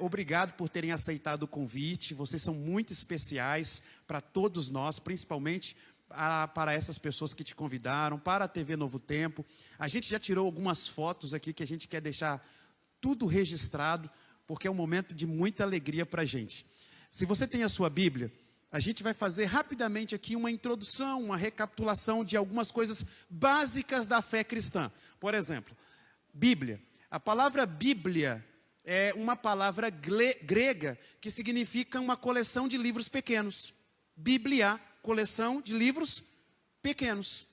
Obrigado por terem aceitado o convite. Vocês são muito especiais para todos nós, principalmente para essas pessoas que te convidaram, para a TV Novo Tempo. A gente já tirou algumas fotos aqui que a gente quer deixar tudo registrado, porque é um momento de muita alegria para a gente. Se você tem a sua Bíblia, a gente vai fazer rapidamente aqui uma introdução, uma recapitulação de algumas coisas básicas da fé cristã. Por exemplo, Bíblia. A palavra Bíblia é uma palavra grega que significa uma coleção de livros pequenos. Bíblia, coleção de livros pequenos.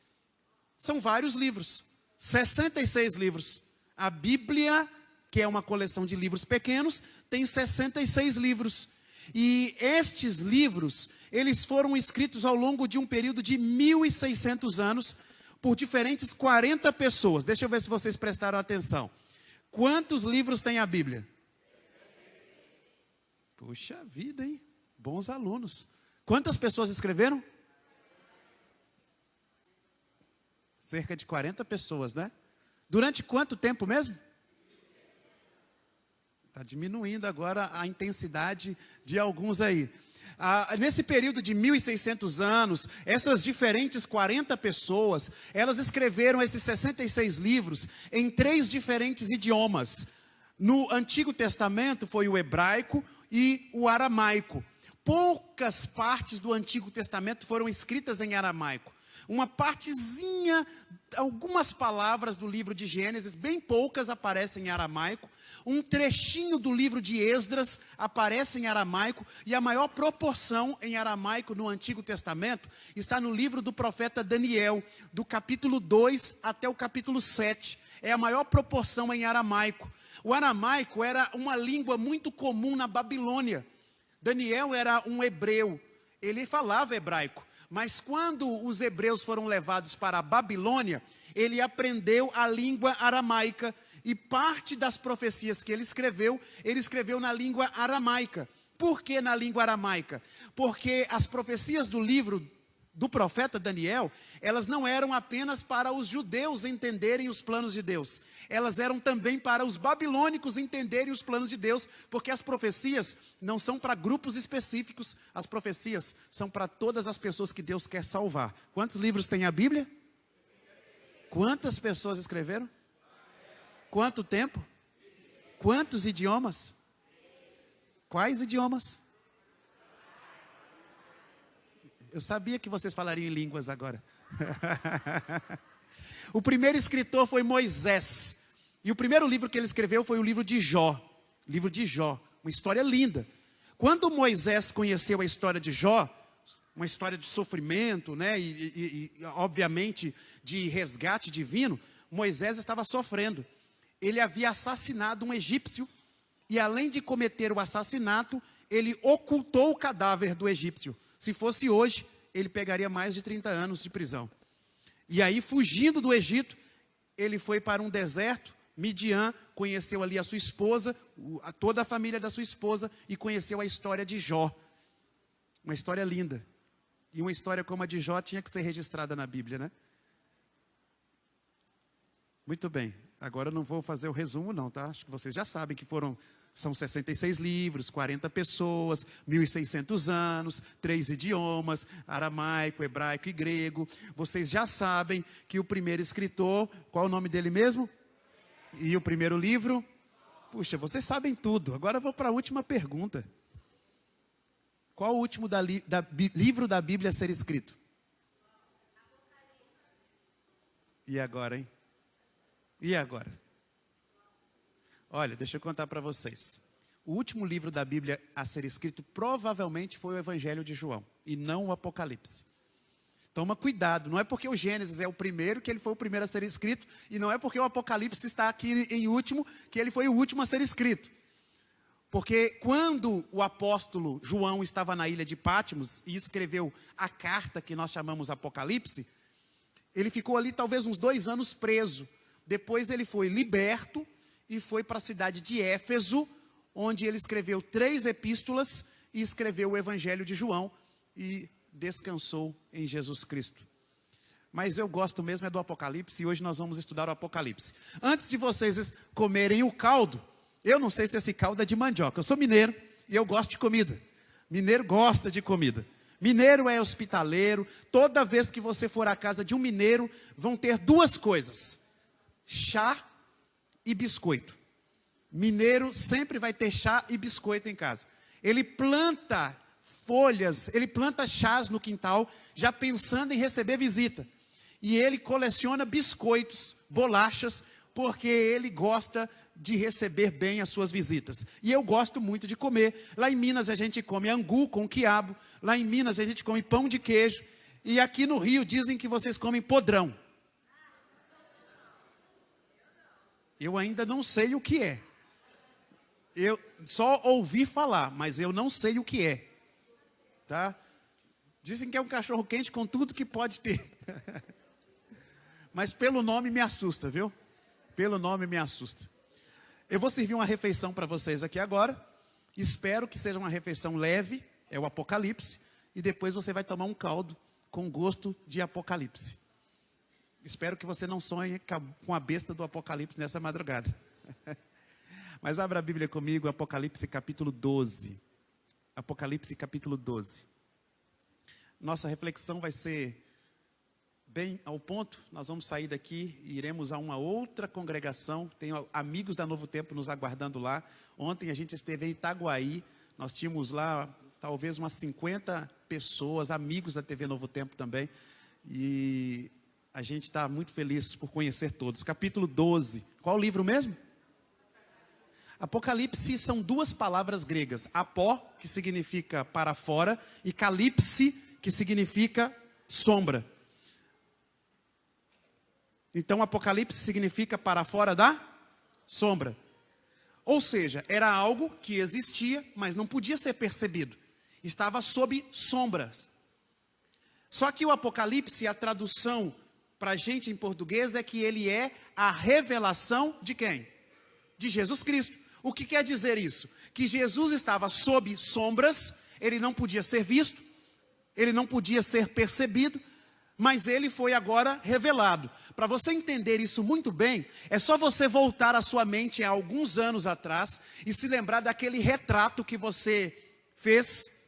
São vários livros, 66 livros. A Bíblia, que é uma coleção de livros pequenos, tem 66 livros. E estes livros, eles foram escritos ao longo de um período de 1.600 anos, por diferentes 40 pessoas. Deixa eu ver se vocês prestaram atenção. Quantos livros tem a Bíblia? Puxa vida, hein? Bons alunos. Quantas pessoas escreveram? Cerca de 40 pessoas, né? Durante quanto tempo mesmo? Está diminuindo agora a intensidade de alguns aí. Nesse período de 1.600 anos, essas diferentes 40 pessoas, elas escreveram esses 66 livros em 3 diferentes idiomas. No Antigo Testamento foi o hebraico e o aramaico. Poucas partes do Antigo Testamento foram escritas em aramaico. Uma partezinha, algumas palavras do livro de Gênesis, bem poucas aparecem em aramaico. Um trechinho do livro de Esdras aparece em aramaico. E a maior proporção em aramaico no Antigo Testamento está no livro do profeta Daniel, do capítulo 2 até o capítulo 7. É a maior proporção em aramaico. O aramaico era uma língua muito comum na Babilônia. Daniel era um hebreu, ele falava hebraico, mas quando os hebreus foram levados para a Babilônia, ele aprendeu a língua aramaica, e parte das profecias que ele escreveu na língua aramaica. Por que na língua aramaica? Porque as profecias do livro do profeta Daniel, elas não eram apenas para os judeus entenderem os planos de Deus, elas eram também para os babilônicos entenderem os planos de Deus, porque as profecias não são para grupos específicos, as profecias são para todas as pessoas que Deus quer salvar. Quantos livros tem a Bíblia? Quantas pessoas escreveram? Quanto tempo? Quantos idiomas? Quais idiomas? Eu sabia que vocês falariam em línguas agora. O primeiro escritor foi Moisés. E o primeiro livro que ele escreveu foi o livro de Jó. Livro de Jó, uma história linda. Quando Moisés conheceu a história de Jó, uma história de sofrimento, né, e obviamente de resgate divino, Moisés estava sofrendo. Ele havia assassinado um egípcio, e além de cometer o assassinato, ele ocultou o cadáver do egípcio. Se fosse hoje, ele pegaria mais de 30 anos de prisão. E aí, fugindo do Egito, ele foi para um deserto, Midian, conheceu ali a sua esposa, toda a família da sua esposa, e conheceu a história de Jó. Uma história linda. E uma história como a de Jó tinha que ser registrada na Bíblia, né? Muito bem. Agora eu não vou fazer o resumo não, tá? Acho que vocês já sabem que são 66 livros, 40 pessoas, 1.600 anos, 3 idiomas, aramaico, hebraico e grego. Vocês já sabem que o primeiro escritor, qual é o nome dele mesmo? E o primeiro livro? Puxa, vocês sabem tudo. Agora eu vou para a última pergunta. Qual o último livro da Bíblia a ser escrito? E agora, hein? E agora? Olha, deixa eu contar para vocês. O último livro da Bíblia a ser escrito provavelmente foi o Evangelho de João, e não o Apocalipse. Toma cuidado, não é porque o Gênesis é o primeiro que ele foi o primeiro a ser escrito, e não é porque o Apocalipse está aqui em último que ele foi o último a ser escrito. Porque quando o apóstolo João estava na ilha de Patmos e escreveu a carta que nós chamamos Apocalipse, ele ficou ali talvez uns 2 anos preso. Depois ele foi liberto e foi para a cidade de Éfeso, onde ele escreveu 3 epístolas e escreveu o Evangelho de João e descansou em Jesus Cristo. Mas eu gosto mesmo é do Apocalipse, e hoje nós vamos estudar o Apocalipse. Antes de vocês comerem o caldo, Eu não sei se esse caldo é de mandioca. Eu sou mineiro e eu gosto de comida. Mineiro gosta de comida. Mineiro é hospitaleiro. Toda vez que você for à casa de um mineiro, vão ter duas coisas: chá e biscoito. Mineiro sempre vai ter chá e biscoito em casa. Ele planta folhas, ele planta chás no quintal, já pensando em receber visita. E ele coleciona biscoitos, bolachas, porque ele gosta de receber bem as suas visitas. E eu gosto muito de comer. Lá em Minas a gente come angu com quiabo. Lá em Minas a gente come pão de queijo. E aqui no Rio dizem que vocês comem podrão. Eu ainda não sei o que é. Eu só ouvi falar, mas eu não sei o que é. Tá? Dizem que é um cachorro quente com tudo que pode ter. Mas pelo nome me assusta, viu? Pelo nome me assusta. Eu vou servir uma refeição para vocês aqui agora. Espero que seja uma refeição leve, é o Apocalipse. E depois você vai tomar um caldo com gosto de Apocalipse. Espero que você não sonhe com a besta do Apocalipse nessa madrugada. Mas abra a Bíblia comigo, Apocalipse capítulo 12. Apocalipse capítulo 12. Nossa reflexão vai ser bem ao ponto. Nós vamos sair daqui e iremos a uma outra congregação. Tem amigos da Novo Tempo nos aguardando lá. Ontem a gente esteve em Itaguaí. Nós tínhamos lá talvez umas 50 pessoas, amigos da TV Novo Tempo também. E a gente está muito feliz por conhecer todos. Capítulo 12. Qual o livro mesmo? Apocalipse são duas palavras gregas. Apó, que significa para fora, e calipse, que significa sombra. Então, Apocalipse significa para fora da sombra. Ou seja, era algo que existia, mas não podia ser percebido. Estava sob sombras. Só que o Apocalipse, a tradução para a gente em português é que ele é a revelação de quem? De Jesus Cristo. O que quer dizer isso? Que Jesus estava sob sombras, ele não podia ser visto, ele não podia ser percebido, mas ele foi agora revelado. Para você entender isso muito bem, é só você voltar a sua mente há alguns anos atrás e se lembrar daquele retrato que você fez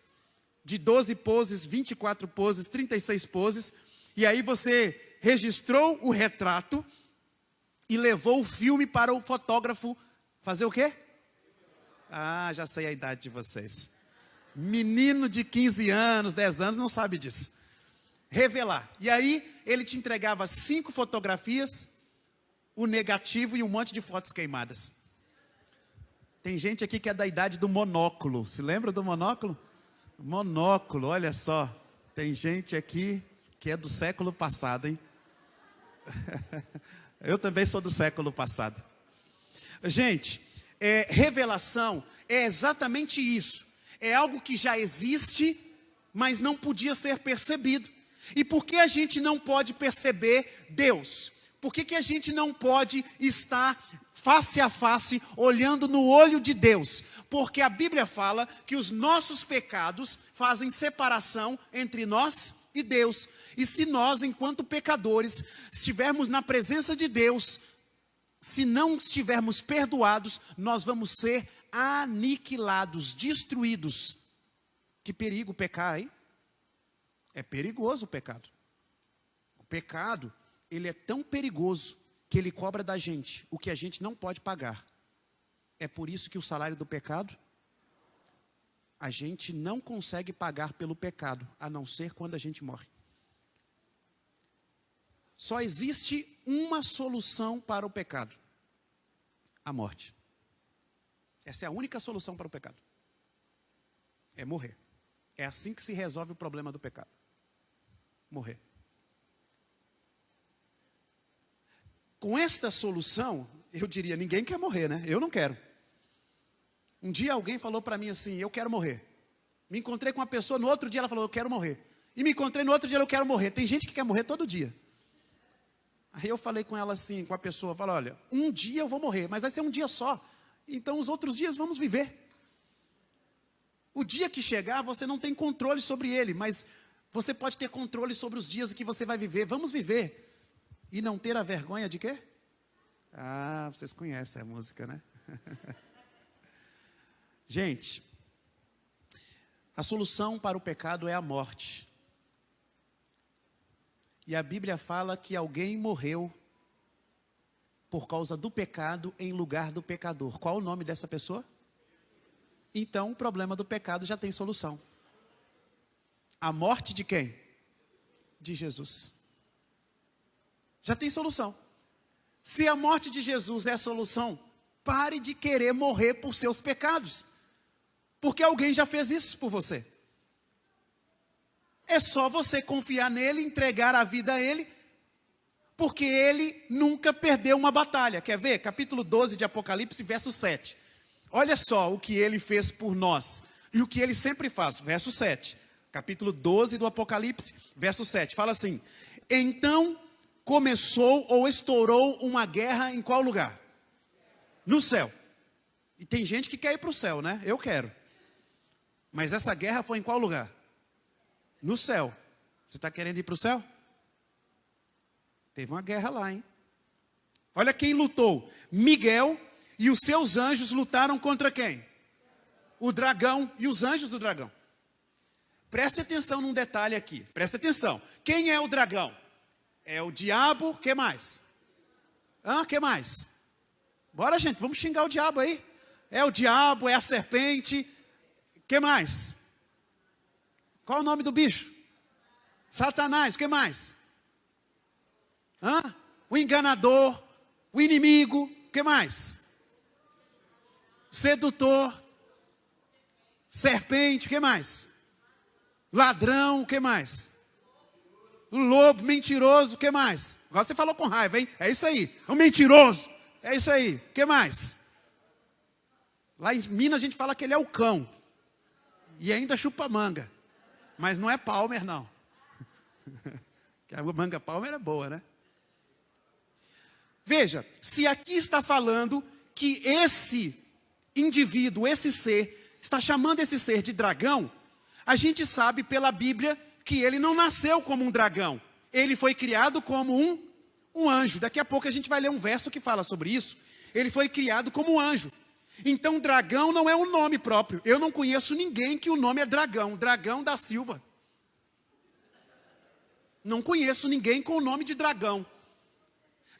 de 12 poses, 24 poses, 36 poses, e aí você registrou o retrato e levou o filme para o fotógrafo fazer o quê? Ah, já sei a idade de vocês. Menino de 15 anos, 10 anos, não sabe disso. Revelar. E aí, ele te entregava 5 fotografias, o negativo e um monte de fotos queimadas. Tem gente aqui que é da idade do monóculo. Se lembra do monóculo? Monóculo, olha só. Tem gente aqui que é do século passado, hein? Eu também sou do século passado. Gente, revelação é exatamente isso. É algo que já existe, mas não podia ser percebido. E por que a gente não pode perceber Deus? Por que a gente não pode estar face a face, olhando no olho de Deus? Porque a Bíblia fala que os nossos pecados fazem separação entre nós e Deus. E se nós, enquanto pecadores, estivermos na presença de Deus, se não estivermos perdoados, nós vamos ser aniquilados, destruídos. Que perigo pecar, hein? É perigoso o pecado. O pecado, ele é tão perigoso que ele cobra da gente o que a gente não pode pagar. É por isso que o salário do pecado, a gente não consegue pagar pelo pecado, a não ser quando a gente morre. Só existe uma solução para o pecado: a morte. Essa é a única solução para o pecado. É morrer. É assim que se resolve o problema do pecado. Morrer. Com esta solução, eu diria, ninguém quer morrer, né? Eu não quero. Um dia alguém falou para mim assim: eu quero morrer. Me encontrei com uma pessoa, no outro dia ela falou: eu quero morrer. E me encontrei no outro dia: eu quero morrer. Tem gente que quer morrer todo dia. Aí eu falei com ela assim, com a pessoa, falei: olha, um dia eu vou morrer, mas vai ser um dia só. Então os outros dias vamos viver. O dia que chegar, você não tem controle sobre ele, mas você pode ter controle sobre os dias que você vai viver. Vamos viver. E não ter a vergonha de quê? Ah, vocês conhecem a música, né? Gente, a solução para o pecado é a morte. E a Bíblia fala que alguém morreu por causa do pecado em lugar do pecador. Qual o nome dessa pessoa? Então, o problema do pecado já tem solução. A morte de quem? De Jesus. Já tem solução. Se a morte de Jesus é a solução, pare de querer morrer por seus pecados. Porque alguém já fez isso por você. É só você confiar nele, entregar a vida a ele, porque ele nunca perdeu uma batalha. Quer ver? Capítulo 12 de Apocalipse, verso 7. Olha só o que ele fez por nós, e o que ele sempre faz. Verso 7. Capítulo 12 do Apocalipse, verso 7. Fala assim: então começou ou estourou uma guerra em qual lugar? No céu. E tem gente que quer ir para o céu, né? Eu quero. Mas essa guerra foi em qual lugar? No céu. Você está querendo ir para o céu? Teve uma guerra lá, hein? Olha quem lutou. Miguel e os seus anjos lutaram contra quem? O dragão e os anjos do dragão. Preste atenção num detalhe aqui. Preste atenção. Quem é o dragão? É o diabo. O que mais? Que mais? Bora, gente, vamos xingar o diabo aí. É o diabo, é a serpente. O que mais? Qual é o nome do bicho? Satanás. O que mais? O enganador, o inimigo. O que mais? Sedutor. Serpente. O que mais? Ladrão. O que mais? O lobo, mentiroso. O que mais? Agora você falou com raiva, hein? É isso aí. O mentiroso. É isso aí. O que mais? Lá em Minas a gente fala que ele é o cão. E ainda chupa manga. Mas não é Palmer, não. Que a manga Palmer é boa, né? Veja, se aqui está falando que esse indivíduo, esse ser, está chamando esse ser de dragão, a gente sabe pela Bíblia que ele não nasceu como um dragão. Ele foi criado como um anjo. Daqui a pouco a gente vai ler um verso que fala sobre isso. Ele foi criado como um anjo. Então, dragão não é um nome próprio. Eu não conheço ninguém que o nome é dragão. Dragão da Silva. Não conheço ninguém com o nome de dragão.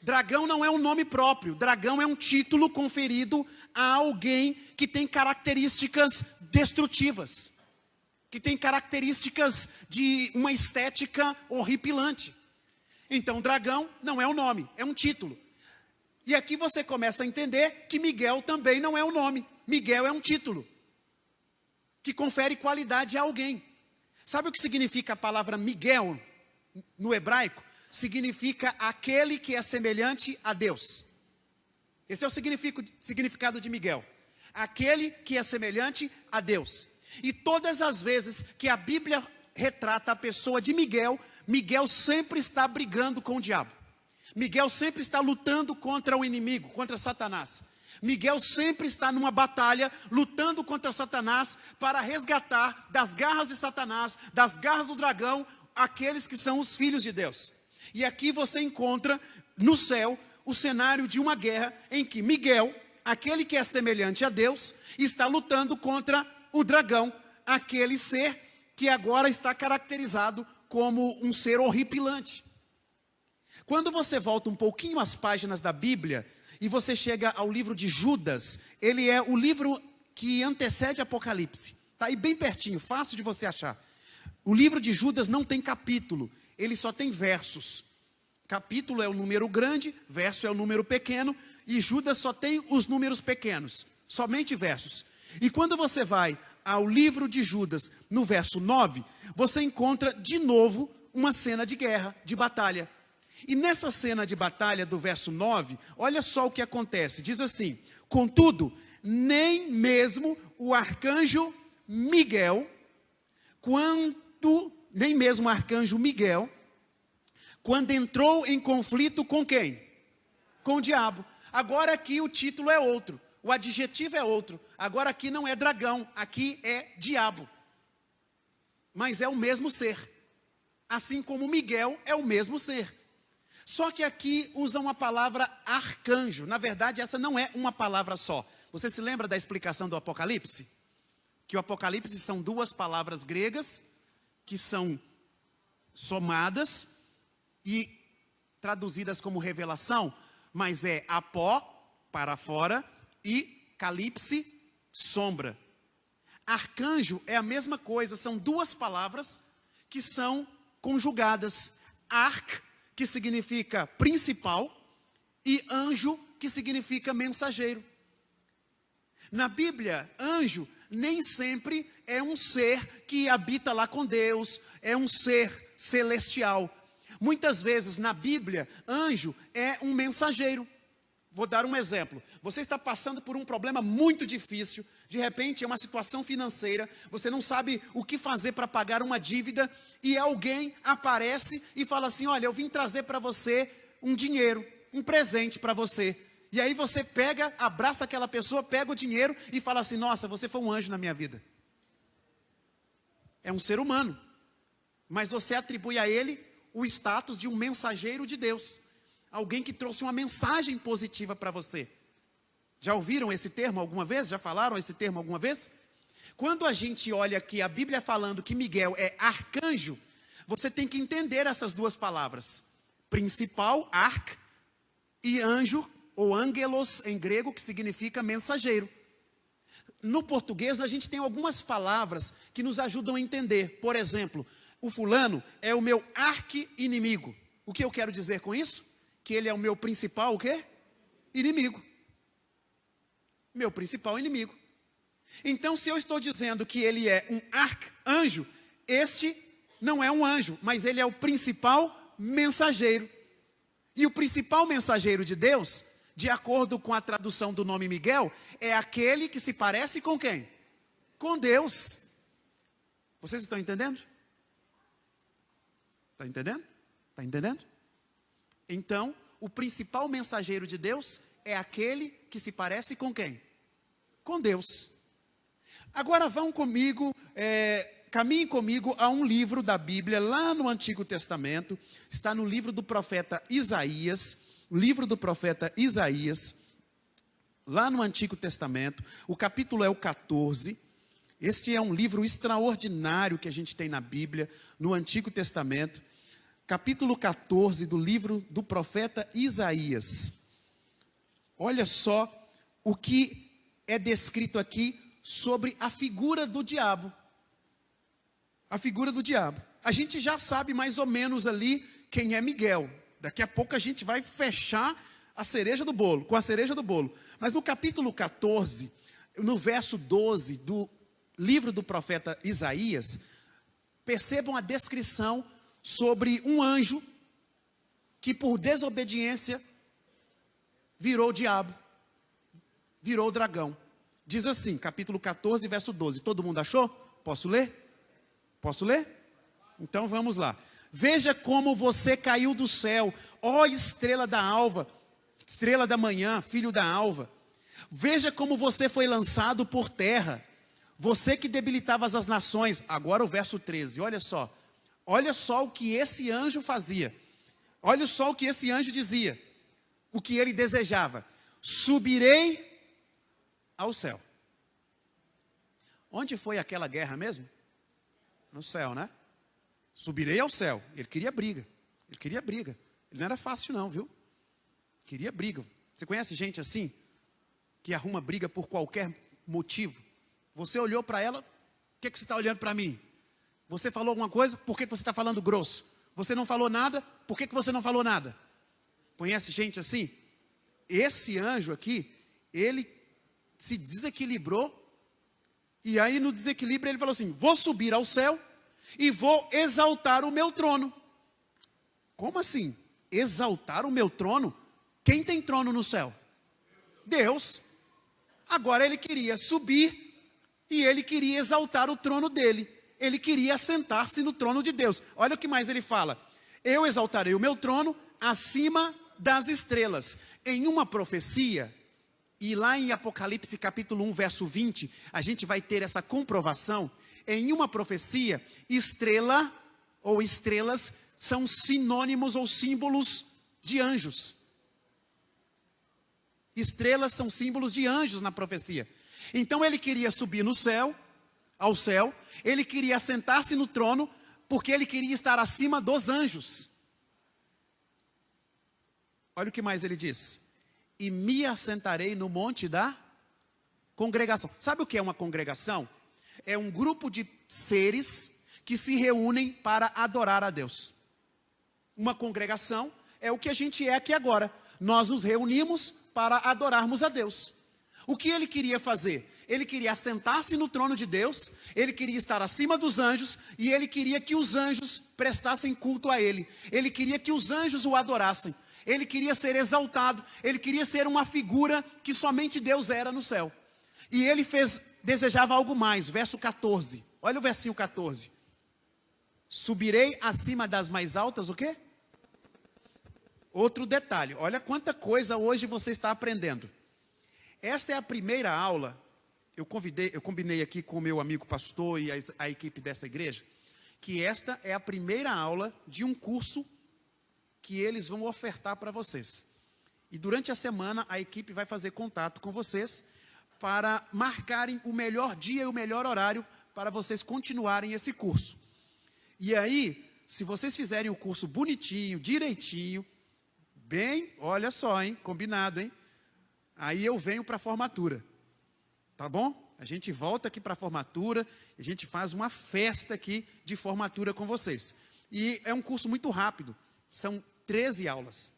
Dragão não é um nome próprio. Dragão é um título conferido a alguém que tem características destrutivas. Que tem características de uma estética horripilante. Então, dragão não é um nome, é um título. E aqui você começa a entender que Miguel também não é um nome. Miguel é um título que confere qualidade a alguém. Sabe o que significa a palavra Miguel no hebraico? Significa aquele que é semelhante a Deus. Esse é o significado de Miguel. Aquele que é semelhante a Deus. E todas as vezes que a Bíblia retrata a pessoa de Miguel, Miguel sempre está brigando com o diabo. Miguel sempre está lutando contra o inimigo, contra Satanás. Miguel sempre está numa batalha, lutando contra Satanás, para resgatar das garras de Satanás, das garras do dragão, aqueles que são os filhos de Deus. E aqui você encontra no céu o cenário de uma guerra em que Miguel, aquele que é semelhante a Deus, está lutando contra o dragão, aquele ser que agora está caracterizado como um ser horripilante. Quando você volta um pouquinho às páginas da Bíblia, e você chega ao livro de Judas, ele é o livro que antecede Apocalipse. Está aí bem pertinho, fácil de você achar. O livro de Judas não tem capítulo, ele só tem versos. Capítulo é o número grande, verso é o número pequeno, e Judas só tem os números pequenos, somente versos. E quando você vai ao livro de Judas, no verso 9, você encontra de novo uma cena de guerra, de batalha. E nessa cena de batalha do verso 9, olha só o que acontece. Diz assim: contudo, nem mesmo o arcanjo Miguel, quando entrou em conflito com quem? Com o diabo. Agora aqui o título é outro, o adjetivo é outro. Agora aqui não é dragão, aqui é diabo. Mas é o mesmo ser. Assim como Miguel é o mesmo ser. Só que aqui usam a palavra arcanjo. Na verdade, essa não é uma palavra só. Você se lembra da explicação do Apocalipse? que o Apocalipse são duas palavras gregas, que são somadas e traduzidas como revelação, mas é apó, para fora, e calipse, sombra. Arcanjo é a mesma coisa, são duas palavras que são conjugadas. Arc, que significa principal, e anjo, que significa mensageiro. Na Bíblia, anjo nem sempre é um ser que habita lá com Deus, é um ser celestial. Muitas vezes na Bíblia, anjo é um mensageiro. Vou dar um exemplo. Você está passando por um problema muito difícil, de repente é uma situação financeira, você não sabe o que fazer para pagar uma dívida, e alguém aparece e fala assim: olha, eu vim trazer para você um dinheiro, um presente para você. E aí você pega, abraça aquela pessoa, pega o dinheiro e fala assim: nossa, você foi um anjo na minha vida. É um ser humano, mas você atribui a ele o status de um mensageiro de Deus. Alguém que trouxe uma mensagem positiva para você. Já ouviram esse termo alguma vez? Já falaram esse termo alguma vez? Quando a gente olha aqui a Bíblia falando que Miguel é arcanjo, você tem que entender essas duas palavras. Principal, arc, e anjo, ou angelos em grego, que significa mensageiro. No português a gente tem algumas palavras que nos ajudam a entender. Por exemplo, o fulano é o meu arqui-inimigo. O que eu quero dizer com isso? Que ele é o meu principal, o quê? Inimigo. Meu principal inimigo. Então, se eu estou dizendo que ele é um arcanjo, este não é um anjo, mas ele é o principal mensageiro. E o principal mensageiro de Deus, de acordo com a tradução do nome Miguel, é aquele que se parece com quem? Com Deus. Vocês estão entendendo? Está entendendo? Está entendendo? Então, o principal mensageiro de Deus é aquele que se parece com quem? Com Deus. Agora vão comigo, caminhem comigo a um livro da Bíblia, lá no Antigo Testamento. Está no livro do profeta Isaías. O livro do profeta Isaías, lá no Antigo Testamento. O capítulo é o 14. Este é um livro extraordinário que a gente tem na Bíblia, no Antigo Testamento. Capítulo 14 do livro do profeta Isaías. Olha só o que é descrito aqui sobre a figura do diabo. A figura do diabo. A gente já sabe mais ou menos ali quem é Miguel. Daqui a pouco a gente vai fechar a cereja do bolo, com a cereja do bolo. Mas no capítulo 14, no verso 12 do livro do profeta Isaías, percebam a descrição sobre um anjo que por desobediência virou o diabo, virou o dragão. Diz assim, capítulo 14, verso 12. Todo mundo achou? Posso ler? Posso ler? Então vamos lá. Veja como você caiu do céu, ó estrela da alva, estrela da manhã, filho da alva. Veja como você foi lançado por terra, você que debilitava as nações. Agora o verso 13, olha só. Olha só o que esse anjo fazia. Olha só o que esse anjo dizia. O que ele desejava. Subirei ao céu. Onde foi aquela guerra mesmo? No céu, né? Subirei ao céu. Ele queria briga. Ele queria briga. Ele não era fácil não, viu? Queria briga. Você conhece gente assim? Que arruma briga por qualquer motivo. Você olhou para ela, o que você está olhando para mim? Você falou alguma coisa, por que você está falando grosso? Você não falou nada, por que você não falou nada? Conhece gente assim? Esse anjo aqui, ele se desequilibrou, e aí no desequilíbrio ele falou assim: vou subir ao céu e vou exaltar o meu trono. Como assim? Exaltar o meu trono? Quem tem trono no céu? Deus. Agora ele queria subir e ele queria exaltar o trono dele. Ele queria assentar-se no trono de Deus. Olha o que mais ele fala. Eu exaltarei o meu trono acima das estrelas. Em uma profecia, e lá em Apocalipse capítulo 1, verso 20, a gente vai ter essa comprovação. Em uma profecia, estrela ou estrelas são sinônimos ou símbolos de anjos. Estrelas são símbolos de anjos na profecia. Então ele queria subir no céu ao céu, ele queria sentar-se no trono, porque ele queria estar acima dos anjos. Olha o que mais ele diz: e me assentarei no monte da congregação. Sabe o que é uma congregação? É um grupo de seres que se reúnem para adorar a Deus. Uma congregação é o que a gente é aqui agora. Nós nos reunimos para adorarmos a Deus. O que ele queria fazer? Ele queria assentar-se no trono de Deus, ele queria estar acima dos anjos, e ele queria que os anjos prestassem culto a ele. Ele queria que os anjos o adorassem. Ele queria ser exaltado, ele queria ser uma figura que somente Deus era no céu. E ele desejava algo mais, verso 14. Olha o versinho 14. Subirei acima das mais altas, o quê? Outro detalhe, olha quanta coisa hoje você está aprendendo. Esta é a primeira aula, eu combinei aqui com o meu amigo pastor e a equipe dessa igreja, que esta é a primeira aula de um curso que eles vão ofertar para vocês. E durante a semana a equipe vai fazer contato com vocês para marcarem o melhor dia e o melhor horário para vocês continuarem esse curso. E aí, se vocês fizerem o curso bonitinho, direitinho, bem, olha só, hein, combinado, hein? Aí eu venho para a formatura, tá bom? A gente volta aqui para a formatura, a gente faz uma festa aqui de formatura com vocês. E é um curso muito rápido, são 13 aulas.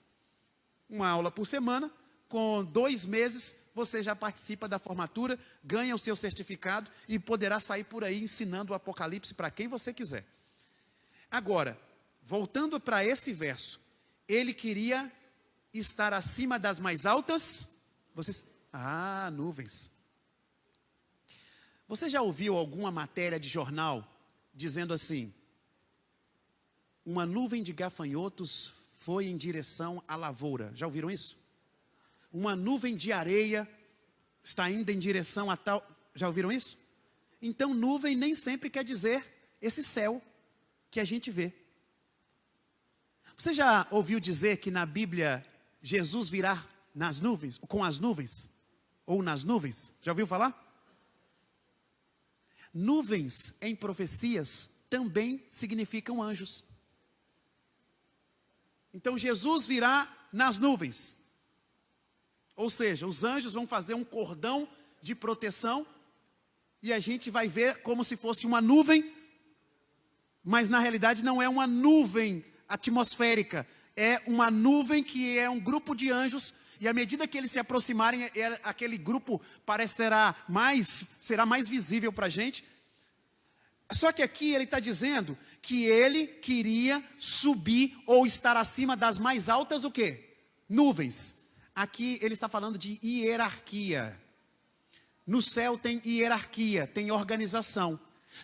Uma aula por semana, com 2 meses você já participa da formatura, ganha o seu certificado e poderá sair por aí ensinando o Apocalipse para quem você quiser. Agora, voltando para esse verso, ele queria estar acima das mais altas, nuvens. Você já ouviu alguma matéria de jornal dizendo assim: uma nuvem de gafanhotos foi em direção à lavoura? Já ouviram isso? Uma nuvem de areia está indo em direção a tal... Já ouviram isso? Então, nuvem nem sempre quer dizer esse céu que a gente vê. Você já ouviu dizer que na Bíblia Jesus virá nas nuvens, com as nuvens, ou nas nuvens? Já ouviu falar? Nuvens em profecias também significam anjos. Então Jesus virá nas nuvens. Ou seja, os anjos vão fazer um cordão de proteção e a gente vai ver como se fosse uma nuvem, mas na realidade não é uma nuvem atmosférica, é uma nuvem que é um grupo de anjos, e à medida que eles se aproximarem, aquele grupo será mais visível para a gente. Só que aqui ele está dizendo que ele queria subir ou estar acima das mais altas o quê? Nuvens. Aqui ele está falando de hierarquia. No céu tem hierarquia, tem organização.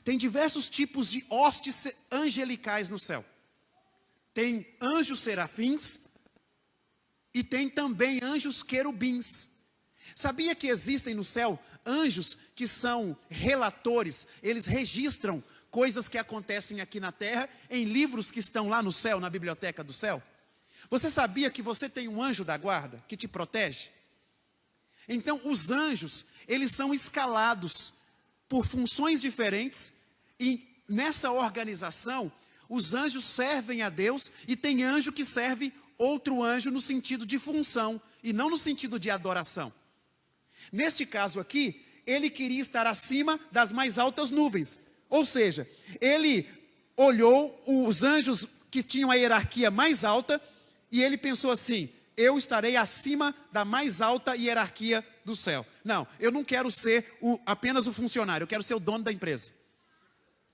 Tem diversos tipos de hostes angelicais no céu. Tem anjos serafins e tem também anjos querubins. Sabia que existem no céu anjos que são relatores? Eles registram coisas que acontecem aqui na terra em livros que estão lá no céu, na biblioteca do céu. Você sabia que você tem um anjo da guarda que te protege? Então, os anjos, eles são escalados por funções diferentes, e nessa organização, os anjos servem a Deus, e tem anjo que serve outro anjo no sentido de função, e não no sentido de adoração. Neste caso aqui, ele queria estar acima das mais altas nuvens, ou seja, ele olhou os anjos que tinham a hierarquia mais alta, e ele pensou assim: eu estarei acima da mais alta hierarquia do céu. Não, eu não quero ser apenas o funcionário, eu quero ser o dono da empresa.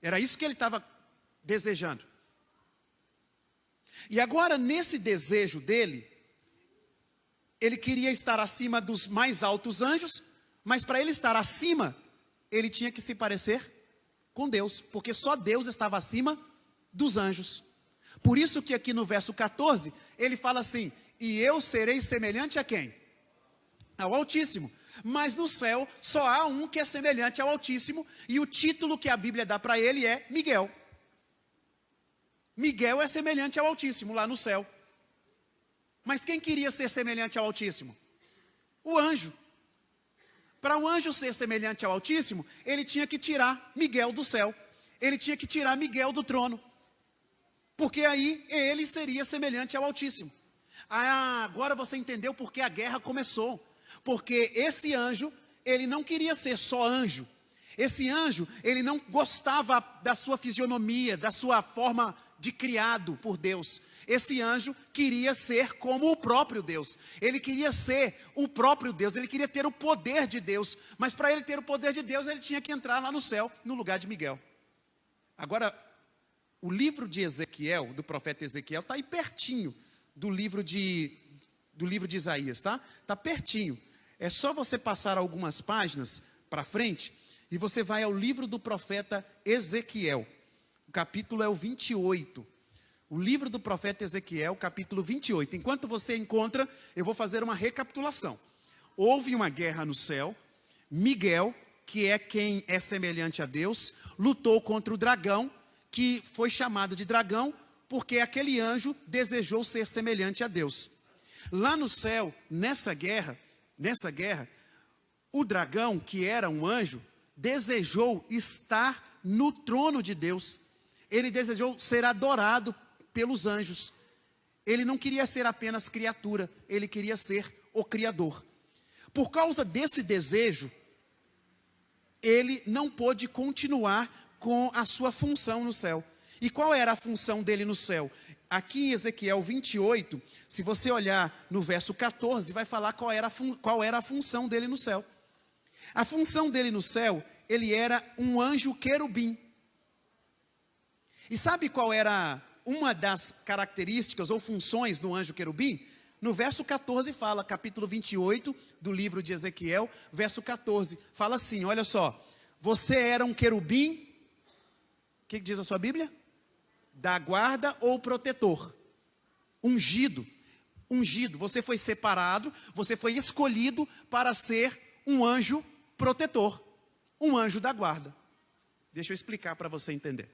Era isso que ele estava desejando. E agora, nesse desejo dele, ele queria estar acima dos mais altos anjos, mas para ele estar acima, ele tinha que se parecer com Deus, porque só Deus estava acima dos anjos. Por isso que aqui no verso 14, ele fala assim: e eu serei semelhante a quem? Ao Altíssimo. Mas no céu só há um que é semelhante ao Altíssimo, e o título que a Bíblia dá para ele é Miguel. Miguel é semelhante ao Altíssimo lá no céu. Mas quem queria ser semelhante ao Altíssimo? O anjo. Para o anjo ser semelhante ao Altíssimo, ele tinha que tirar Miguel do céu. Ele tinha que tirar Miguel do trono. Porque aí ele seria semelhante ao Altíssimo. Agora você entendeu porque a guerra começou. Porque esse anjo, ele não queria ser só anjo. Esse anjo, ele não gostava da sua fisionomia, da sua forma de criado por Deus. Esse anjo queria ser como o próprio Deus. Ele queria ser o próprio Deus. Ele queria ter o poder de Deus. Mas para ele ter o poder de Deus, ele tinha que entrar lá no céu, no lugar de Miguel. Agora, o livro de Ezequiel, do profeta Ezequiel, está aí pertinho do livro de Isaías, tá? Está pertinho. É só você passar algumas páginas para frente e você vai ao livro do profeta Ezequiel. O capítulo é o 28. O livro do profeta Ezequiel, capítulo 28. Enquanto você encontra, eu vou fazer uma recapitulação. Houve uma guerra no céu. Miguel, que é quem é semelhante a Deus, lutou contra o dragão, que foi chamado de dragão, porque aquele anjo desejou ser semelhante a Deus. Lá no céu, nessa guerra, o dragão, que era um anjo, desejou estar no trono de Deus. Ele desejou ser adorado pelos anjos. Ele não queria ser apenas criatura, ele queria ser o Criador. Por causa desse desejo, ele não pôde continuar com a sua função no céu. E qual era a função dele no céu? Aqui em Ezequiel 28, se você olhar no verso 14, vai falar qual era a função dele no céu. A função dele no céu, ele era um anjo querubim. E sabe qual era uma das características ou funções do anjo querubim? No verso 14 fala, capítulo 28 do livro de Ezequiel, verso 14, fala assim, olha só, você era um querubim, o que diz a sua Bíblia? Da guarda ou protetor, ungido, você foi separado, você foi escolhido para ser um anjo protetor, um anjo da guarda. Deixa eu explicar para você entender.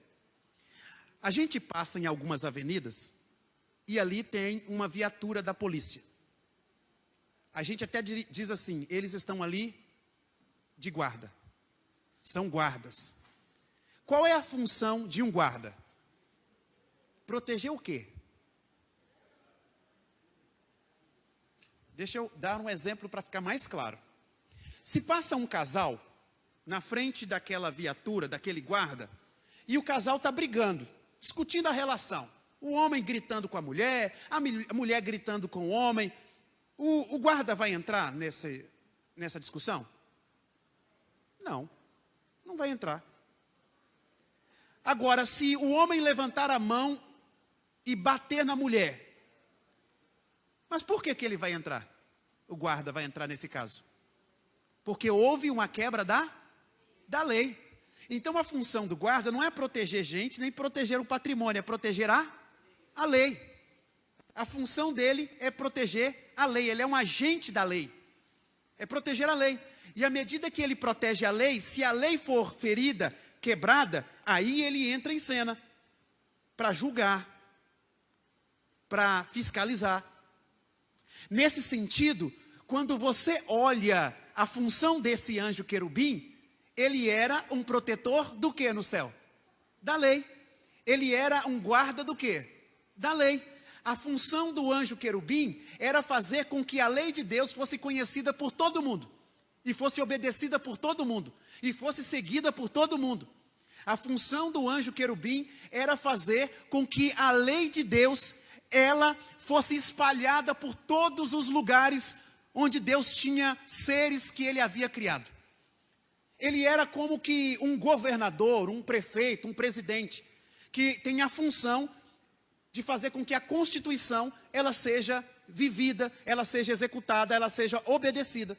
A gente passa em algumas avenidas e ali tem uma viatura da polícia. A gente até diz assim, eles estão ali de guarda, são guardas. Qual é a função de um guarda? Proteger o quê? Deixa eu dar um exemplo para ficar mais claro. Se passa um casal na frente daquela viatura, daquele guarda, e o casal está brigando, discutindo a relação. O homem gritando com a mulher mulher gritando com o homem. O guarda vai entrar nessa discussão? Não vai entrar. Agora, se o homem levantar a mão e bater na mulher, mas por que ele vai entrar? O guarda vai entrar nesse caso? Porque houve uma quebra da lei. Então a função do guarda não é proteger gente, nem proteger o patrimônio, é proteger a lei. A função dele é proteger a lei, ele é um agente da lei. É proteger a lei. E à medida que ele protege a lei, se a lei for ferida, quebrada, aí ele entra em cena para julgar, para fiscalizar. Nesse sentido, quando você olha a função desse anjo querubim, ele era um protetor do que no céu? Da lei. Ele era um guarda do que? Da lei. A função do anjo querubim era fazer com que a lei de Deus fosse conhecida por todo mundo, e fosse obedecida por todo mundo, e fosse seguida por todo mundo. A função do anjo querubim era fazer com que a lei de Deus, ela fosse espalhada por todos os lugares onde Deus tinha seres que ele havia criado. Ele era como que um governador, um prefeito, um presidente, que tem a função de fazer com que a Constituição, ela seja vivida, ela seja executada, ela seja obedecida.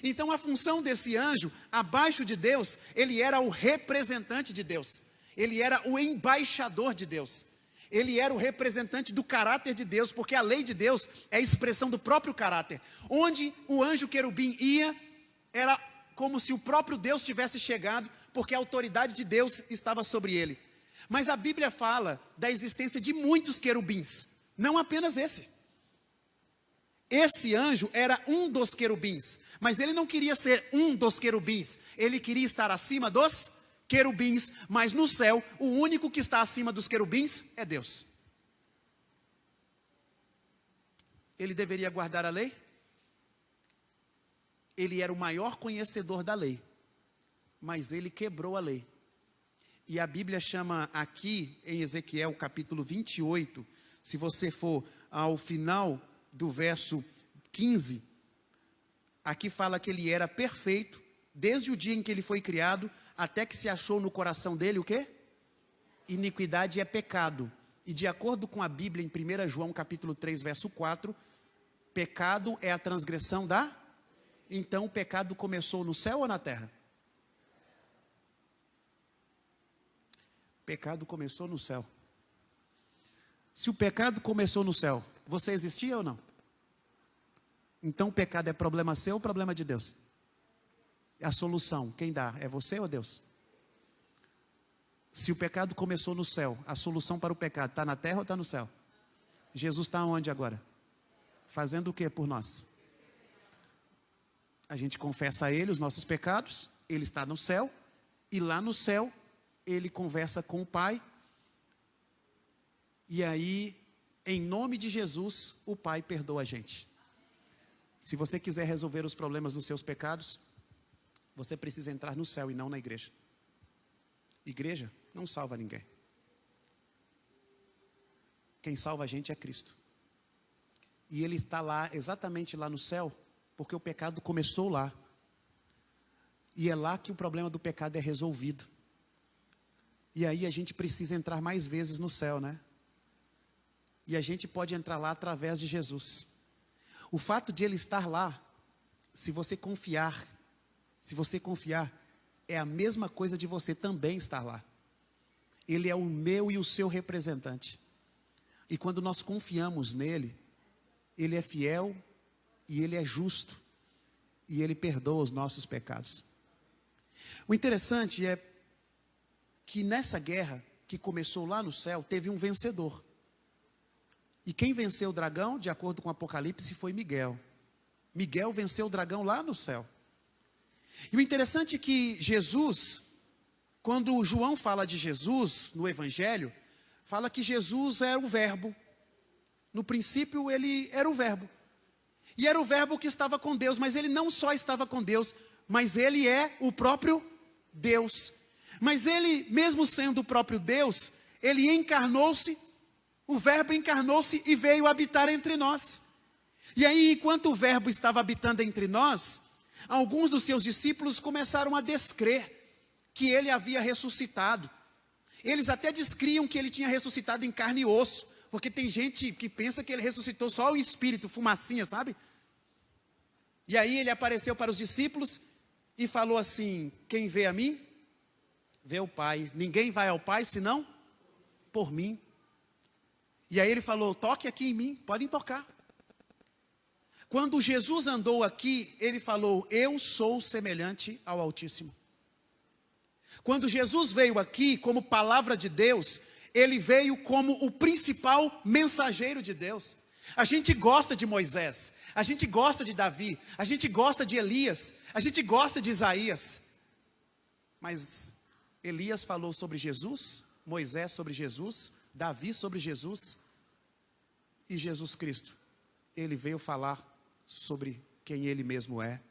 Então a função desse anjo, abaixo de Deus, ele era o representante de Deus. Ele era o embaixador de Deus. Ele era o representante do caráter de Deus, porque a lei de Deus é a expressão do próprio caráter. Onde o anjo querubim ia, era como se o próprio Deus tivesse chegado, porque a autoridade de Deus estava sobre ele. Mas a Bíblia fala da existência de muitos querubins, não apenas esse. Esse anjo era um dos querubins, mas ele não queria ser um dos querubins, ele queria estar acima dos querubins, mas no céu, o único que está acima dos querubins é Deus. Ele deveria guardar a lei? Ele era o maior conhecedor da lei, mas ele quebrou a lei. E a Bíblia chama aqui, em Ezequiel capítulo 28, se você for ao final do verso 15, aqui fala que ele era perfeito, desde o dia em que ele foi criado, até que se achou no coração dele o quê? Iniquidade é pecado. E de acordo com a Bíblia, em 1 João capítulo 3, verso 4, pecado é a transgressão da... Então o pecado começou no céu ou na terra? Pecado começou no céu. Se o pecado começou no céu, você existia ou não? Então o pecado é problema seu ou problema de Deus? A solução, quem dá? É você ou Deus? Se o pecado começou no céu, a solução para o pecado está na terra ou está no céu? Jesus está onde agora? Fazendo o que por nós? A gente confessa a Ele os nossos pecados, Ele está no céu, e lá no céu, Ele conversa com o Pai, e aí, em nome de Jesus, o Pai perdoa a gente. Se você quiser resolver os problemas dos seus pecados, você precisa entrar no céu e não na igreja. Igreja não salva ninguém. Quem salva a gente é Cristo. E Ele está lá, exatamente lá no céu, porque o pecado começou lá. E é lá que o problema do pecado é resolvido. E aí a gente precisa entrar mais vezes no céu, né? E a gente pode entrar lá através de Jesus. O fato de Ele estar lá, se você confiar, é a mesma coisa de você também estar lá. Ele é o meu e o seu representante. E quando nós confiamos nele, Ele é fiel e Ele é justo. E Ele perdoa os nossos pecados. O interessante é que nessa guerra que começou lá no céu, teve um vencedor. E quem venceu o dragão, de acordo com o Apocalipse, foi Miguel. Miguel venceu o dragão lá no céu. E o interessante é que Jesus, quando João fala de Jesus no Evangelho, fala que Jesus era o verbo. No princípio ele era o verbo. E era o verbo que estava com Deus, mas ele não só estava com Deus, mas ele é o próprio Deus. Mas ele, mesmo sendo o próprio Deus, ele encarnou-se, o verbo encarnou-se e veio habitar entre nós. E aí, enquanto o verbo estava habitando entre nós, alguns dos seus discípulos começaram a descrer que ele havia ressuscitado. Eles até descriam que ele tinha ressuscitado em carne e osso, porque tem gente que pensa que ele ressuscitou só o espírito, fumacinha, sabe? E aí ele apareceu para os discípulos e falou assim: quem vê a mim, vê o Pai. Ninguém vai ao Pai senão por mim. E aí ele falou: toque aqui em mim, podem tocar. Quando Jesus andou aqui, ele falou: eu sou semelhante ao Altíssimo. Quando Jesus veio aqui como palavra de Deus, ele veio como o principal mensageiro de Deus. A gente gosta de Moisés, a gente gosta de Davi, a gente gosta de Elias, a gente gosta de Isaías. Mas Elias falou sobre Jesus, Moisés sobre Jesus, Davi sobre Jesus, e Jesus Cristo, ele veio falar sobre quem ele mesmo é.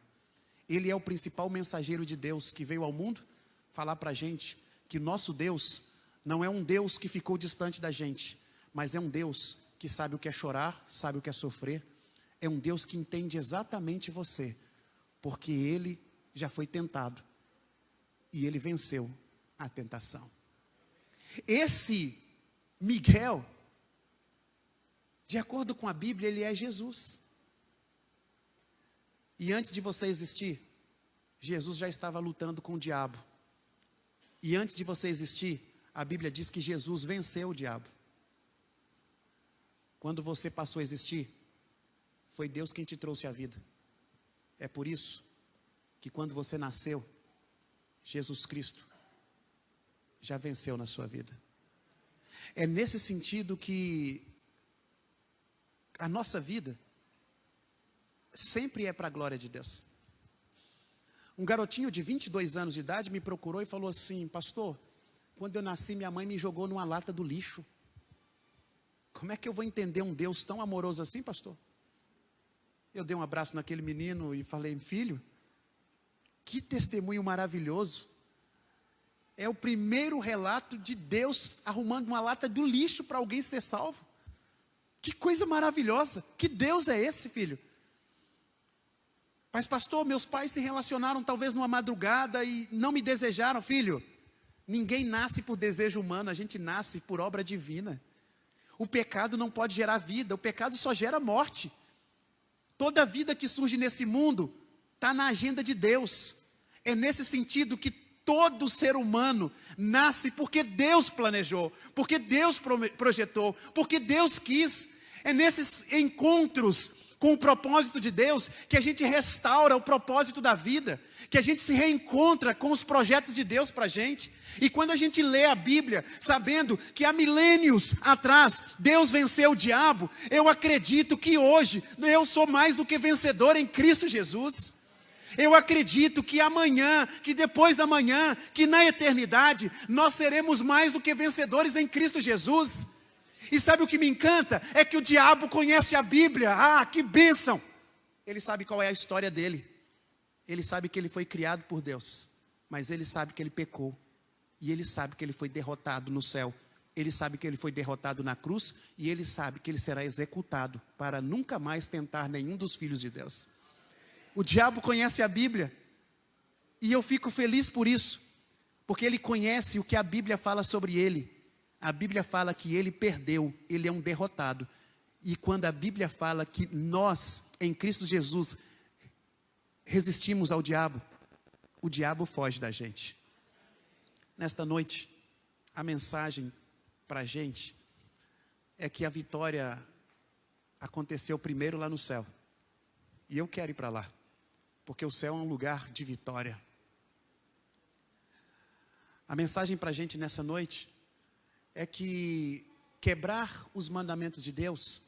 Ele é o principal mensageiro de Deus que veio ao mundo falar para a gente que nosso Deus não é um Deus que ficou distante da gente, mas é um Deus que sabe o que é chorar, sabe o que é sofrer. É um Deus que entende exatamente você, porque Ele já foi tentado e Ele venceu a tentação. Esse Miguel, de acordo com a Bíblia, ele é Jesus. E antes de você existir, Jesus já estava lutando com o diabo. E antes de você existir, a Bíblia diz que Jesus venceu o diabo. Quando você passou a existir, foi Deus quem te trouxe a vida. É por isso que quando você nasceu, Jesus Cristo já venceu na sua vida. É nesse sentido que a nossa vida sempre é para a glória de Deus. Um garotinho de 22 anos de idade me procurou e falou assim: pastor, quando eu nasci minha mãe me jogou numa lata do lixo. Como é que eu vou entender um Deus tão amoroso assim, pastor? Eu dei um abraço naquele menino e falei: filho, que testemunho maravilhoso. É o primeiro relato de Deus arrumando uma lata do lixo para alguém ser salvo. Que coisa maravilhosa. Que Deus é esse, filho? Mas pastor, meus pais se relacionaram talvez numa madrugada e não me desejaram. Filho, ninguém nasce por desejo humano, a gente nasce por obra divina. O pecado não pode gerar vida, o pecado só gera morte. Toda vida que surge nesse mundo está na agenda de Deus. É nesse sentido que todo ser humano nasce porque Deus planejou, porque Deus projetou, porque Deus quis. É nesses encontros com o propósito de Deus que a gente restaura o propósito da vida, que a gente se reencontra com os projetos de Deus para a gente. E quando a gente lê a Bíblia, sabendo que há milênios atrás Deus venceu o diabo, eu acredito que hoje eu sou mais do que vencedor em Cristo Jesus. Eu acredito que amanhã, que depois da manhã, que na eternidade, nós seremos mais do que vencedores em Cristo Jesus. E sabe o que me encanta? É que o diabo conhece a Bíblia. Ah, que bênção! Ele sabe qual é a história dele. Ele sabe que ele foi criado por Deus, mas ele sabe que ele pecou. E ele sabe que ele foi derrotado no céu. Ele sabe que ele foi derrotado na cruz. E ele sabe que ele será executado para nunca mais tentar nenhum dos filhos de Deus. O diabo conhece a Bíblia. E eu fico feliz por isso. Porque ele conhece o que a Bíblia fala sobre ele. A Bíblia fala que ele perdeu, ele é um derrotado. E quando a Bíblia fala que nós, em Cristo Jesus, resistimos ao diabo, o diabo foge da gente. Nesta noite, a mensagem para a gente é que a vitória aconteceu primeiro lá no céu. E eu quero ir para lá, porque o céu é um lugar de vitória. A mensagem para a gente nessa noite é que quebrar os mandamentos de Deus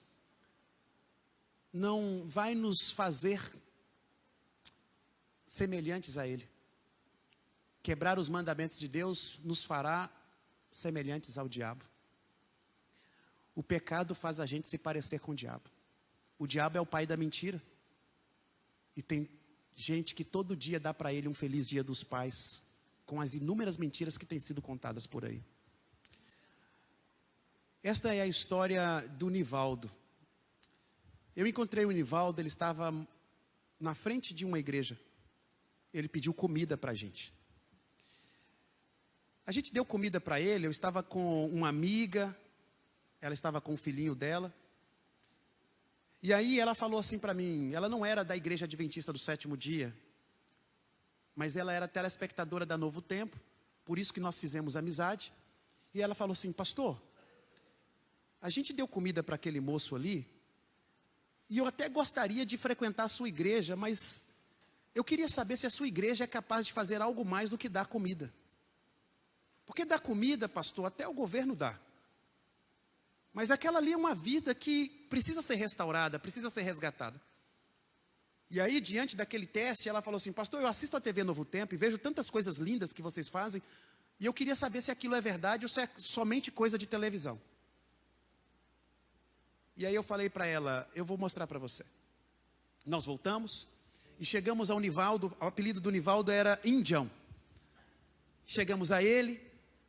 não vai nos fazer semelhantes a Ele. Quebrar os mandamentos de Deus nos fará semelhantes ao diabo. O pecado faz a gente se parecer com o diabo. O diabo é o pai da mentira. E tem gente que todo dia dá para ele um feliz dia dos pais, com as inúmeras mentiras que têm sido contadas por aí. Esta é a história do Nivaldo. Eu encontrei o Nivaldo, ele estava na frente de uma igreja. Ele pediu comida para a gente. A gente deu comida para ele, eu estava com uma amiga, ela estava com o filhinho dela. E aí ela falou assim para mim, ela não era da Igreja Adventista do Sétimo Dia, mas ela era telespectadora da Novo Tempo, por isso que nós fizemos amizade. E ela falou assim: pastor, a gente deu comida para aquele moço ali, e eu até gostaria de frequentar a sua igreja, mas eu queria saber se a sua igreja é capaz de fazer algo mais do que dar comida. Porque dar comida, pastor, até o governo dá. Mas aquela ali é uma vida que precisa ser restaurada, precisa ser resgatada. E aí, diante daquele teste, ela falou assim: pastor, eu assisto a TV Novo Tempo e vejo tantas coisas lindas que vocês fazem, e eu queria saber se aquilo é verdade ou se é somente coisa de televisão. E aí eu falei para ela: eu vou mostrar para você. Nós voltamos e chegamos ao Nivaldo. O apelido do Nivaldo era Indião. Chegamos a ele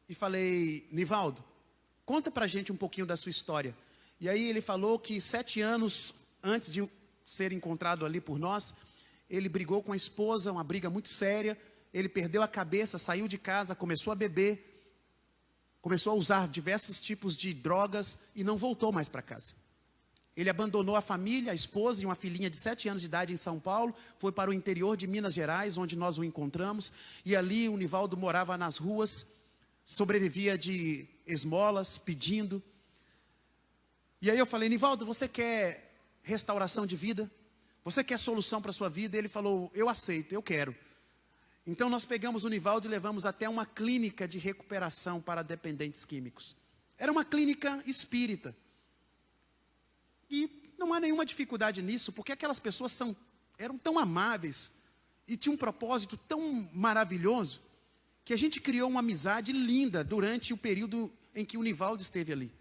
e falei: Nivaldo, conta para a gente um pouquinho da sua história. E aí ele falou que 7 anos antes de ser encontrado ali por nós, ele brigou com a esposa, uma briga muito séria. Ele perdeu a cabeça, saiu de casa, começou a beber, começou a usar diversos tipos de drogas e não voltou mais para casa. Ele abandonou a família, a esposa e uma filhinha de 7 anos de idade em São Paulo, foi para o interior de Minas Gerais, onde nós o encontramos, e ali o Nivaldo morava nas ruas, sobrevivia de esmolas, pedindo. E aí eu falei: Nivaldo, você quer restauração de vida? Você quer solução para a sua vida? E ele falou: eu aceito, eu quero. Então nós pegamos o Nivaldo e levamos até uma clínica de recuperação para dependentes químicos. Era uma clínica espírita. E não há nenhuma dificuldade nisso, porque aquelas pessoas são eram tão amáveis e tinham um propósito tão maravilhoso que a gente criou uma amizade linda durante o período em que o Nivaldo esteve ali.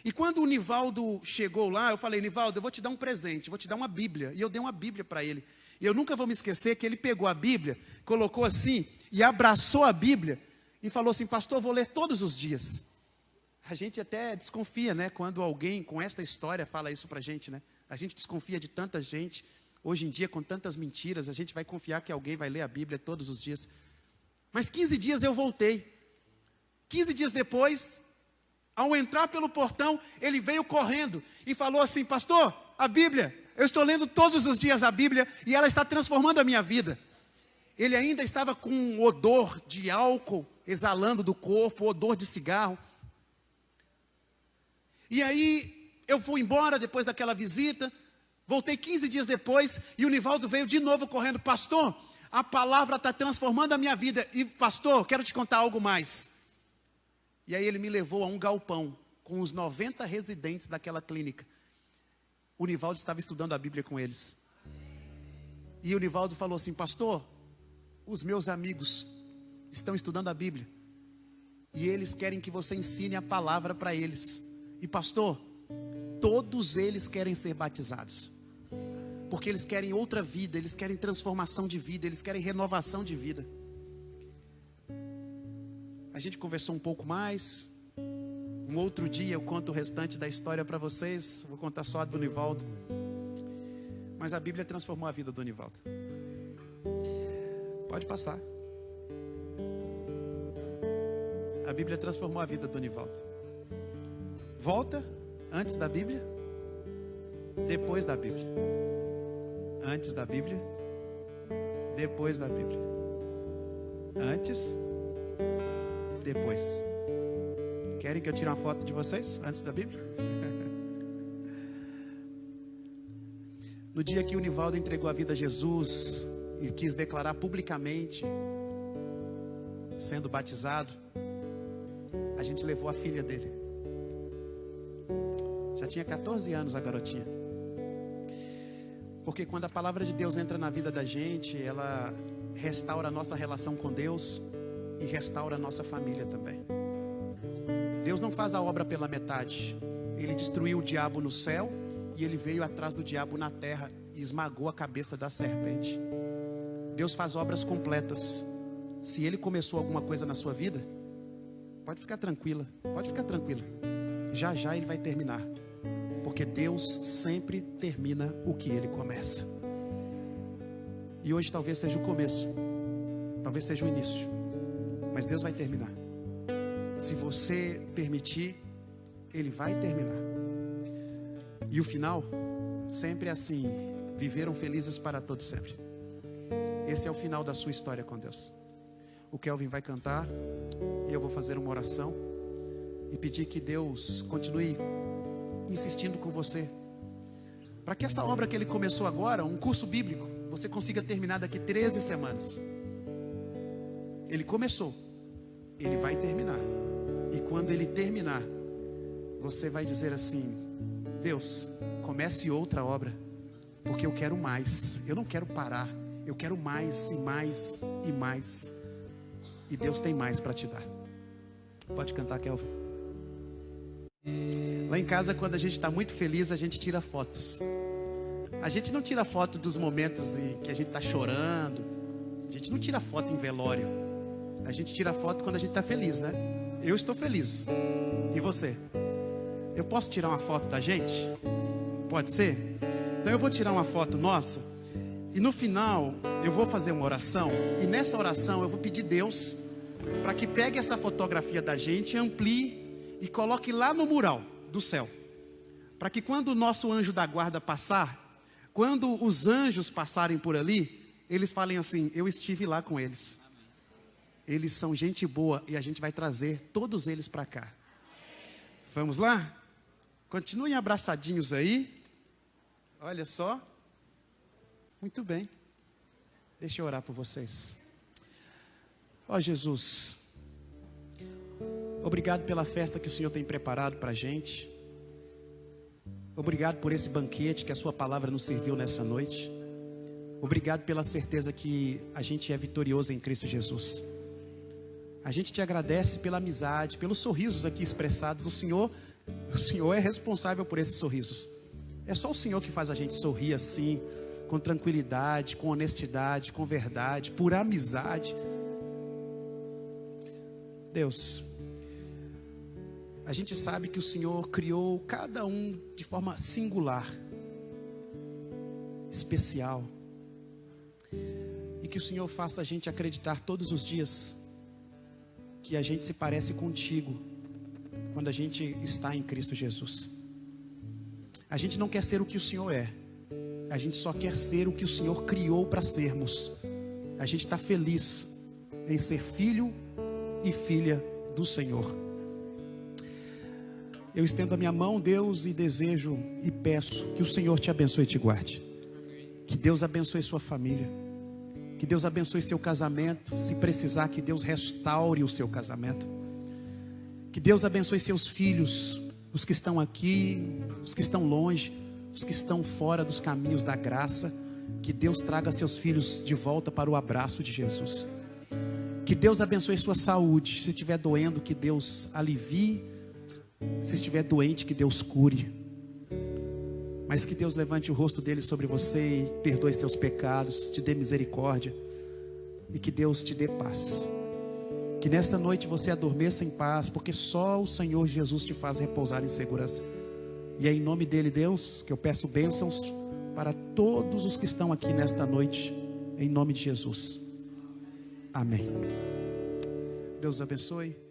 E quando o Nivaldo chegou lá, eu falei, Nivaldo, eu vou te dar um presente, vou te dar uma Bíblia. E eu dei uma Bíblia para ele. E eu nunca vou me esquecer que ele pegou a Bíblia, colocou assim, e abraçou a Bíblia, e falou assim, pastor, eu vou ler todos os dias. A gente até desconfia, né, quando alguém com esta história fala isso para a gente, né? A gente desconfia de tanta gente, hoje em dia com tantas mentiras, a gente vai confiar que alguém vai ler a Bíblia todos os dias. Mas 15 dias eu voltei. 15 dias depois, ao entrar pelo portão, ele veio correndo e falou assim, pastor, a Bíblia, eu estou lendo todos os dias a Bíblia e ela está transformando a minha vida. Ele ainda estava com um odor de álcool exalando do corpo, odor de cigarro. E aí eu fui embora depois daquela visita, voltei 15 dias depois e o Nivaldo veio de novo correndo, pastor, a palavra está transformando a minha vida. E pastor, quero te contar algo mais. E aí ele me levou a um galpão com os 90 residentes daquela clínica. O Nivaldo estava estudando a Bíblia com eles. E o Nivaldo falou assim, pastor, os meus amigos estão estudando a Bíblia. E eles querem que você ensine a palavra para eles. E pastor, todos eles querem ser batizados. Porque eles querem outra vida, eles querem transformação de vida, eles querem renovação de vida. A gente conversou um pouco mais. Um outro dia eu conto o restante da história para vocês. Vou contar só a do Nivaldo. Mas a Bíblia transformou a vida do Nivaldo. Pode passar. A Bíblia transformou a vida do Nivaldo. Volta antes da Bíblia, depois da Bíblia. Antes da Bíblia, depois da Bíblia. Antes, depois. Querem que eu tire uma foto de vocês antes da Bíblia? No dia que o Nivaldo entregou a vida a Jesus e quis declarar publicamente, sendo batizado, a gente levou a filha dele. Já tinha 14 anos a garotinha. Porque quando a palavra de Deus entra na vida da gente, ela restaura a nossa relação com Deus e restaura a nossa família também. Deus não faz a obra pela metade. Ele destruiu o diabo no céu e ele veio atrás do diabo na terra e esmagou a cabeça da serpente. Deus faz obras completas. Se Ele começou alguma coisa na sua vida, pode ficar tranquila, pode ficar tranquila. Já já Ele vai terminar. Porque Deus sempre termina o que Ele começa. E hoje talvez seja o começo, talvez seja o início, mas Deus vai terminar. Se você permitir, Ele vai terminar. E o final, sempre é assim: viveram felizes para todos sempre. Esse é o final da sua história com Deus. O Kelvin vai cantar e eu vou fazer uma oração e pedir que Deus continue insistindo com você, para que essa obra que Ele começou agora, um curso bíblico, você consiga terminar daqui 13 semanas. Ele começou, Ele vai terminar. E quando Ele terminar, você vai dizer assim: Deus, comece outra obra, porque eu quero mais. Eu não quero parar, eu quero mais e mais e mais. E Deus tem mais para te dar. Pode cantar, Kelvin. Lá em casa, quando a gente está muito feliz, a gente tira fotos. A gente não tira foto dos momentos em que a gente está chorando. A gente não tira foto em velório. A gente tira foto quando a gente está feliz, né? Eu estou feliz. E você? Eu posso tirar uma foto da gente? Pode ser? Então eu vou tirar uma foto nossa. E no final eu vou fazer uma oração. E nessa oração eu vou pedir Deus para que pegue essa fotografia da gente, amplie e coloque lá no mural do céu. Para que quando o nosso anjo da guarda passar, quando os anjos passarem por ali, eles falem assim: eu estive lá com eles. Eles são gente boa e a gente vai trazer todos eles para cá. Vamos lá? Continuem abraçadinhos aí. Olha só. Muito bem. Deixa eu orar por vocês. Ó Jesus, obrigado pela festa que o Senhor tem preparado para a gente. Obrigado por esse banquete que a sua palavra nos serviu nessa noite. Obrigado pela certeza que a gente é vitorioso em Cristo Jesus. A gente te agradece pela amizade, pelos sorrisos aqui expressados. O Senhor é responsável por esses sorrisos. É só o Senhor que faz a gente sorrir assim, com tranquilidade, com honestidade, com verdade, por amizade. Deus, a gente sabe que o Senhor criou cada um de forma singular, especial. E que o Senhor faça a gente acreditar todos os dias que a gente se parece contigo quando a gente está em Cristo Jesus. A gente não quer ser o que o Senhor é. A gente só quer ser o que o Senhor criou para sermos. A gente está feliz em ser filho e filha do Senhor. Eu estendo a minha mão, Deus, e desejo e peço que o Senhor te abençoe e te guarde. Que Deus abençoe sua família. Que Deus abençoe seu casamento. Se precisar, que Deus restaure o seu casamento. Que Deus abençoe seus filhos, os que estão aqui, os que estão longe, os que estão fora dos caminhos da graça. Que Deus traga seus filhos de volta para o abraço de Jesus. Que Deus abençoe sua saúde. Se estiver doendo, que Deus alivie. Se estiver doente, que Deus cure. Mas que Deus levante o rosto dele sobre você e perdoe seus pecados, te dê misericórdia. E que Deus te dê paz. Que nesta noite você adormeça em paz, porque só o Senhor Jesus te faz repousar em segurança. E é em nome dele, Deus, que eu peço bênçãos para todos os que estão aqui nesta noite, em nome de Jesus. Amém. Deus abençoe.